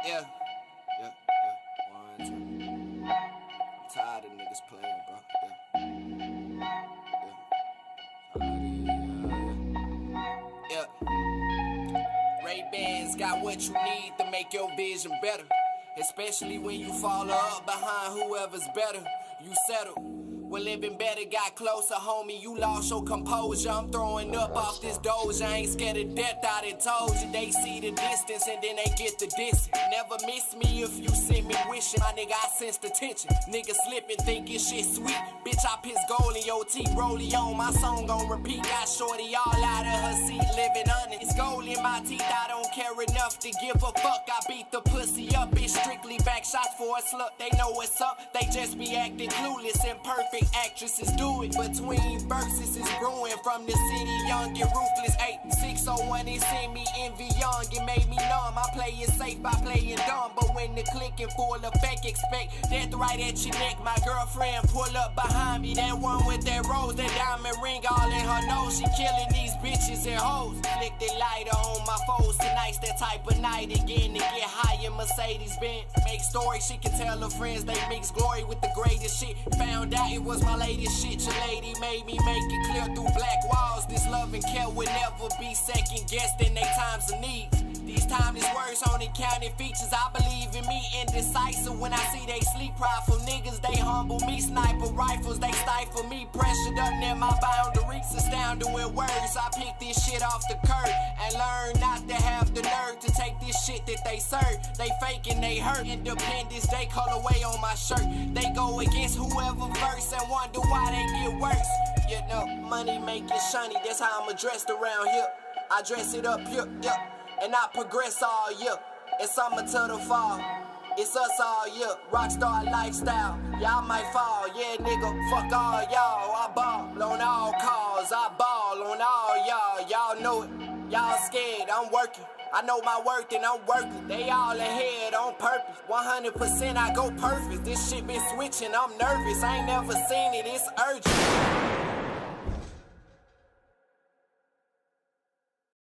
Yeah. One, two. I'm tired of niggas playing, bro. Yeah. Ray-Bans got what you need to make your vision better. Especially when you fall up behind whoever's better. You settle. When living better got closer, homie, you lost your composure. I'm throwing up off this doja. I ain't scared of death, I done told you. They see the distance and then they get the distance. Never miss me if you send me wishing. My nigga, I sense the tension. Nigga slipping, thinking shit sweet. Bitch, I piss gold in your teeth. Rollie on, my song gon' repeat. Got shorty all out of her seat, living under. It's gold in my teeth, I don't care enough to give a fuck. I beat the pussy up, it's strictly back shots for a slut. They know what's up, they just be acting clueless and perfect. Actresses do it. Between verses is brewing from the city, young and ruthless. 8601, it sent me envy young, it made me numb. I play it safe by playing dumb, but when the click in full effect, expect death right at your neck. My girlfriend pull up behind me, that one with that rose, that diamond ring all in her nose. She killing these bitches and hoes. Flick the lighter on my foes. Tonight's that type of night again to get high in Mercedes-Benz. Make stories, she can tell her friends they mix glory with the greatest shit. Found out it was my latest shit. Your lady made me make it clear through black walls. This love and care would never be second guessed in they times of need. These timeless words only counting features. I believe in me, indecisive. When I see they sleep, prideful niggas, they humble me. Sniper rifles, they stifle me. Pressured up near my boundaries, astounding with words. I pick this shit off the curb and learn not to have the nerve to take this shit that they serve. They fake and they hurt. Independence, they colorway on my shirt. They go against whoever verse and wonder why they get worse. You know, money make it shiny, that's how I'm addressed around here. I dress it up here, yeah. And I progress all year. It's summer to the fall. It's us all year. Rockstar lifestyle. Y'all might fall. Yeah, nigga, fuck all y'all. I ball on all calls. I ball on all y'all. Y'all know it. Y'all scared. I'm working. I know my worth and I'm working. They all ahead on purpose. 100% I go perfect. This shit been switching. I'm nervous. I ain't never seen it. It's urgent.